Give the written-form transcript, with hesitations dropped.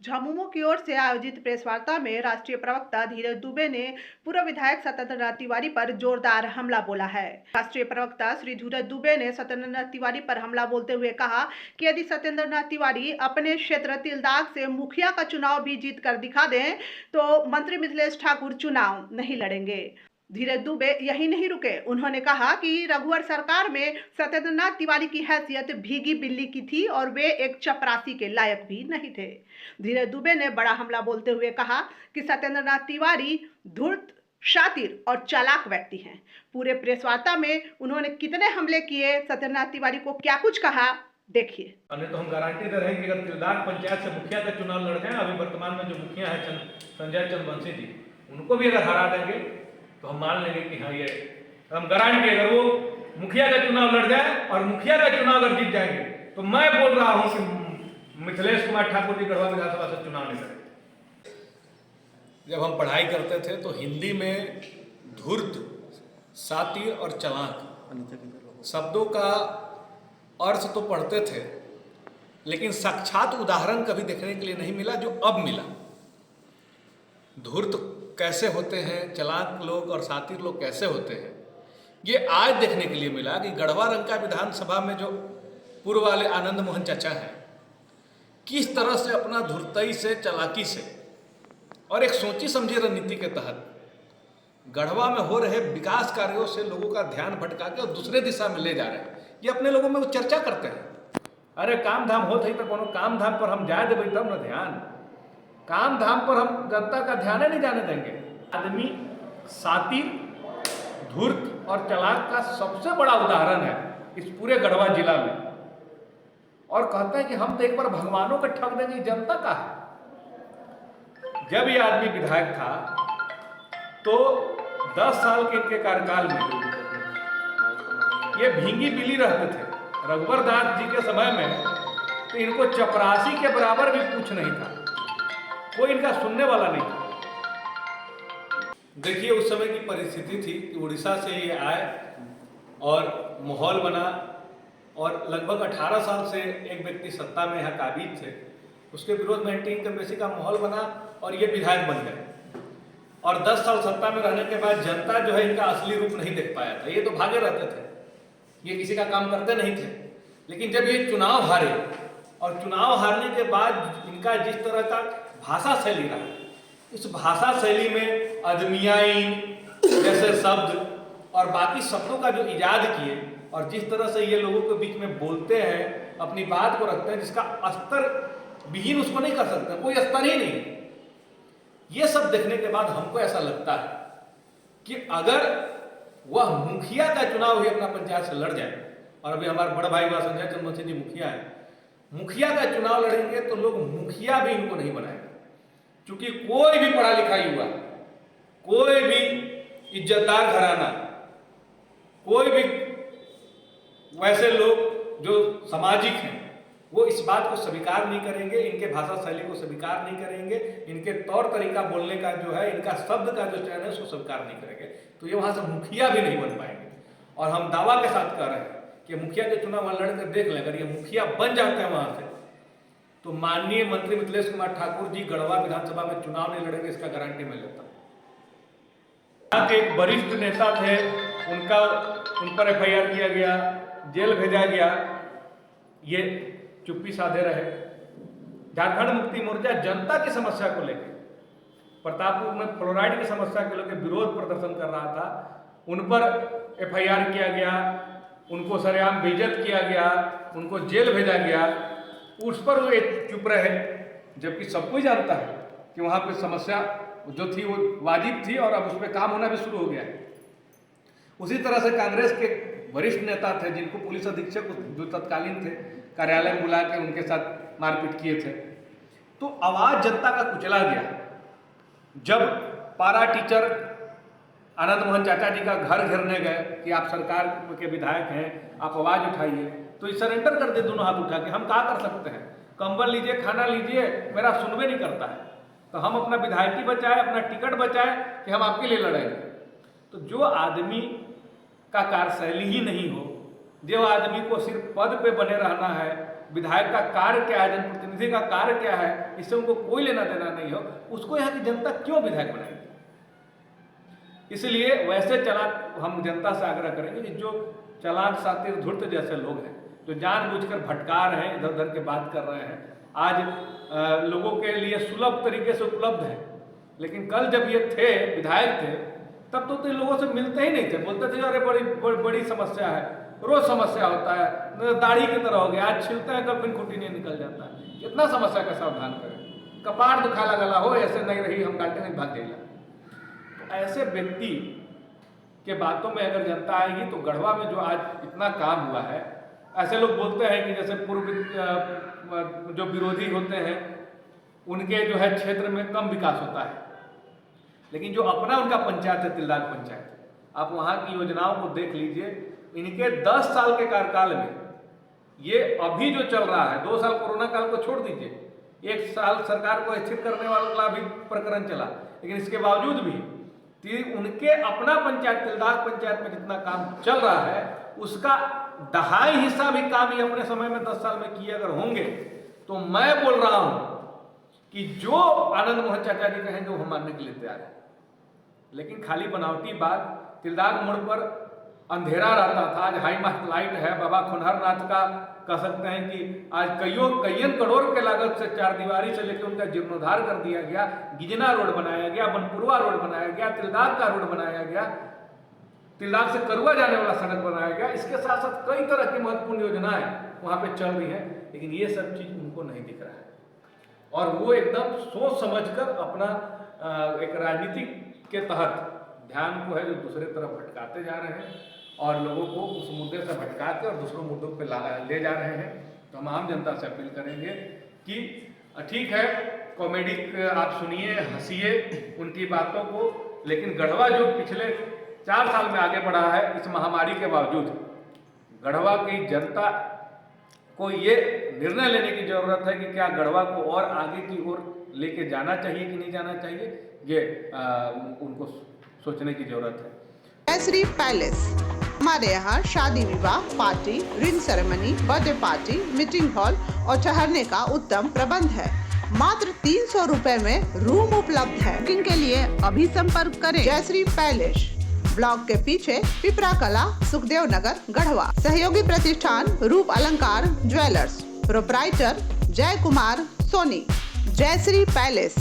झामुमो की ओर से आयोजित प्रेस वार्ता में राष्ट्रीय प्रवक्ता धीरज दुबे ने पूर्व विधायक सत्येंद्रनाथ तिवारी पर जोरदार हमला बोला है। राष्ट्रीय प्रवक्ता श्री धीरज दुबे ने सत्येंद्रनाथ तिवारी पर हमला बोलते हुए कहा कि यदि सत्येंद्रनाथ तिवारी अपने क्षेत्र तिलदाग से मुखिया का चुनाव भी जीत कर दिखा दें तो मंत्री मिथिलेश ठाकुर चुनाव नहीं लड़ेंगे। धीरज दुबे यही नहीं रुके, उन्होंने कहा कि रघुवर सरकार में सत्येंद्रनाथ तिवारी की हैसियत भीगी बिल्ली की थी और वे एक चपरासी के लायक भी नहीं थे। धीरज दुबे ने बड़ा हमला बोलते हुए कहा कि सत्येंद्रनाथ तिवारी धूर्त, शातिर और चालाक व्यक्ति हैं। पूरे प्रेस वार्ता में उन्होंने कितने हमले किए, सत्येंद्रनाथ तिवारी को क्या कुछ कहा, देखिए। तो हम गारंटी दे रहे हैं कि अगर तिलदाग पंचायत से मुखिया का चुनाव लड़ गए, अभी वर्तमान में जो मुखिया है संजय चंद्रवंशी जी, उनको भी अगर हरा देंगे तो हम मान लेंगे कि हाँ ये हम गारंटी, अगर वो मुखिया का चुनाव लड़ जाए और मुखिया का चुनाव अगर जीत जाएंगे तो मैं बोल रहा हूं कि मिथिलेश कुमार ठाकुर जी गढ़वा विधानसभा से चुनाव नहीं लड़ेंगे। जब हम पढ़ाई करते थे तो हिंदी में धूर्त, शातिर और चालाक शब्दों का अर्थ तो पढ़ते थे, लेकिन साक्षात उदाहरण कभी देखने के लिए नहीं मिला जो अब मिला। धूर्त कैसे होते हैं, चालाक लोग और शातिर लोग कैसे होते हैं, ये आज देखने के लिए मिला कि गढ़वा रंका विधानसभा में जो पूर्व वाले आनंद मोहन चाचा हैं, किस तरह से अपना धूर्तई से, चालाकी से और एक सोची समझी रणनीति के तहत गढ़वा में हो रहे विकास कार्यों से लोगों का ध्यान भटका के और दूसरे दिशा में ले जा रहे हैं। ये अपने लोगों में वो चर्चा करते हैं, अरे काम धाम होत है तो कोनो काम धाम पर हम जाए देवे तब न ध्यान, काम धाम पर हम जनता का ध्यान ही नहीं जाने देंगे। आदमी शातिर, धूर्त और चालाक का सबसे बड़ा उदाहरण है इस पूरे गढ़वा जिला में, और कहते हैं कि हम तो एक बार भगवानों को ठग देंगे, जनता का है। जब ये आदमी विधायक था तो 10 साल के इनके कार्यकाल में ये भींगी बिल्ली रहते थे। रघुवर दास जी के समय में तो इनको चपरासी के बराबर भी पूछ नहीं था, कोई इनका सुनने वाला नहीं था। देखिए उस समय की परिस्थिति थी कि उड़ीसा से ये आए और माहौल बना, और लगभग 18 साल से एक व्यक्ति सत्ता में यहाँ काबिज थे, उसके विरोध में एंटी इनकम्बेंसी का माहौल बना और ये विधायक बन गए। और 10 साल सत्ता में रहने के बाद जनता जो है इनका असली रूप नहीं देख पाया था। ये तो भागे रहते थे, ये किसी का काम करते नहीं थे, लेकिन जब ये चुनाव हारे और चुनाव हारने के बाद इनका जिस तरह का भाषा शैली रहा, इस भाषा शैली में अदमियाइन जैसे शब्द और बाकी शब्दों का जो इजाद किए और जिस तरह से ये लोगों के बीच में बोलते हैं, अपनी बात को रखते हैं, जिसका अस्तर विहीन उसको नहीं कर सकते, कोई अस्तर ही नहीं। ये सब देखने के बाद हमको ऐसा लगता है कि अगर वह मुखिया का चुनाव ही अपना पंचायत से लड़ जाए, और अभी हमारे बड़े भाई संजय चंद्रवंशी जी मुखिया है, मुखिया का चुनाव लड़ेंगे तो लोग मुखिया भी इनको नहीं बनाएंगे, क्योंकि कोई भी पढ़ा लिखा युवा, कोई भी इज्जतदार घराना, कोई भी वैसे लोग जो सामाजिक हैं, वो इस बात को स्वीकार नहीं करेंगे, इनके भाषा शैली को स्वीकार नहीं करेंगे, इनके तौर तरीका बोलने का जो है, इनका शब्द का जो चयन है उसको स्वीकार नहीं करेंगे, तो ये वहां से मुखिया भी नहीं बन पाएंगे। और हम दावा के साथ कह रहे हैं कि मुखिया के चुनाव वहां लड़कर देख लें, अगर ये मुखिया बन जाते हैं वहां से, तो माननीय मंत्री मिथिलेश कुमार ठाकुर जी गढ़वा विधानसभा में चुनाव नहीं लड़ेंगे, इसका गारंटी मैं लेता हूँ। यहाँ के एक वरिष्ठ नेता थे, उन पर FIR किया गया, जेल भेजा गया, ये चुप्पी साधे रहे। झारखंड मुक्ति मोर्चा जनता की समस्या को लेकर, प्रतापपुर में फ्लोराइड की समस्या को लेकर विरोध प्रदर्शन कर रहा था, उन पर FIR किया गया, उनको सरेआम बेइज्जत किया गया, उनको जेल भेजा गया, उस पर वो चुप रहे, जबकि सब कोई जानता है कि वहाँ पे समस्या जो थी वो वाजिब थी और अब उस पर काम होना भी शुरू हो गया है। उसी तरह से कांग्रेस के वरिष्ठ नेता थे, जिनको पुलिस अधीक्षक जो तत्कालीन थे कार्यालय में बुला के उनके साथ मारपीट किए थे, तो आवाज जनता का कुचला गया। जब पारा टीचर आनंद मोहन चाचा जी का घर घेरने गए कि आप सरकार के विधायक हैं, आप आवाज उठाइए, तो ये सरेंडर कर दे दोनों हाथ उठा के, हम क्या कर सकते हैं, कंबल लीजिए, खाना लीजिए, मेरा सुनवे नहीं करता है, तो हम अपना विधायकी बचाए, अपना टिकट बचाए कि हम आपके लिए लड़ेंगे। तो जो आदमी का कार्यशैली ही नहीं हो, जो आदमी को सिर्फ पद पे बने रहना है, विधायक का कार्य क्या है, जनप्रतिनिधि का कार्य क्या है, इससे उनको कोई लेना देना नहीं हो, उसको यहाँ की जनता क्यों विधायक बनाएगी। इसलिए वैसे चालाक हम जनता से आग्रह करेंगे कि जो चालाक शातिर धूर्त जैसे लोग हैं, जो जानबूझकर भटका रहे हैं, इधर उधर के बात कर रहे हैं, आज लोगों के लिए सुलभ तरीके से उपलब्ध है, लेकिन कल जब ये थे विधायक थे तब तो लोगों से मिलते ही नहीं थे, बोलते थे अरे बड़ी समस्या है, रोज समस्या होता है, दाढ़ी की तरह हो गया, आज छिलते हैं कल फिर खूंटी नहीं निकल जाता है। कितना समस्या का सावधान करें, कपार दुखा लगा हो, ऐसे नहीं रही हम डांटे नहीं भाग गई। तो ऐसे व्यक्ति के बातों में अगर जनता आएगी तो गढ़वा में जो आज इतना काम हुआ है, ऐसे लोग बोलते हैं कि जैसे पूर्व जो विरोधी होते हैं उनके जो है क्षेत्र में कम विकास होता है, लेकिन जो अपना उनका पंचायत है तिलदाग पंचायत, आप वहाँ की योजनाओं को देख लीजिए। इनके 10 साल के कार्यकाल में ये अभी जो चल रहा है, 2 साल कोरोना काल को छोड़ दीजिए, 1 साल सरकार को स्थिर करने वाला भी प्रकरण चला, लेकिन इसके बावजूद भी उनके अपना पंचायत तिलदाग पंचायत में जितना काम चल रहा है उसका 2.5 हिस्सा भी काम ये अपने समय में 10 साल में किए अगर होंगे तो मैं बोल रहा हूं कि जो आनंद मोहन चाचा जी कहेंगे वो हम मानने के लिए तैयार है। लेकिन खाली बनावटी बात, तिलदाग मोड़ पर अंधेरा रहता था, आज हाई मास्ट लाइट है। बाबा खुनहरनाथ का कह सकते हैं कि आज कईयन करोड़ के लागत से 4 दीवारी से लेकर उनका जीर्णोद्धार कर दिया गया, गिजना रोड बनाया गया, बनपुरवा रोड बनाया गया, तिलदाग का रोड बनाया गया, तिलदाग से करुआ जाने वाला सड़क बनाया गया। इसके साथ साथ कई तरह की महत्वपूर्ण योजनाएं वहां पे चल रही हैं, लेकिन ये सब चीज उनको नहीं दिख रहा है और वो एकदम सोच समझकर अपना एक राजनीतिक के तहत ध्यान को है जो दूसरे तरफ भटकाते जा रहे हैं और लोगों को उस मुद्दे से भटका के और दूसरों मुद्दों पे ले जा रहे हैं। तो हम आम जनता से अपील करेंगे कि ठीक है, कॉमेडी आप सुनिए, हंसिए उनकी बातों को, लेकिन गढ़वा जो पिछले 4 साल में आगे बढ़ा है इस महामारी के बावजूद, गढ़वा की जनता को ये निर्णय लेने की जरूरत है कि क्या गढ़वा को और आगे की ओर लेके जाना चाहिए कि नहीं जाना चाहिए, ये उनको सोचने की जरूरत है। जयश्री पैलेस, हमारे यहाँ शादी विवाह, party, ring ceremony, birthday party, meeting hall और ठहरने का उत्तम प्रबंध है। मात्र 300 रुपए में रूम उपलब्ध है। बुकिंग के लिए अभी संपर्क करें। जयश्री पैलेस, ब्लॉक के पीछे, पिपरा कला, सुखदेव नगर, गढ़वा। सहयोगी प्रतिष्ठान रूप अलंकार ज्वेलर्स, प्रोप्राइटर जय कुमार सोनी। जयश्री पैलेस।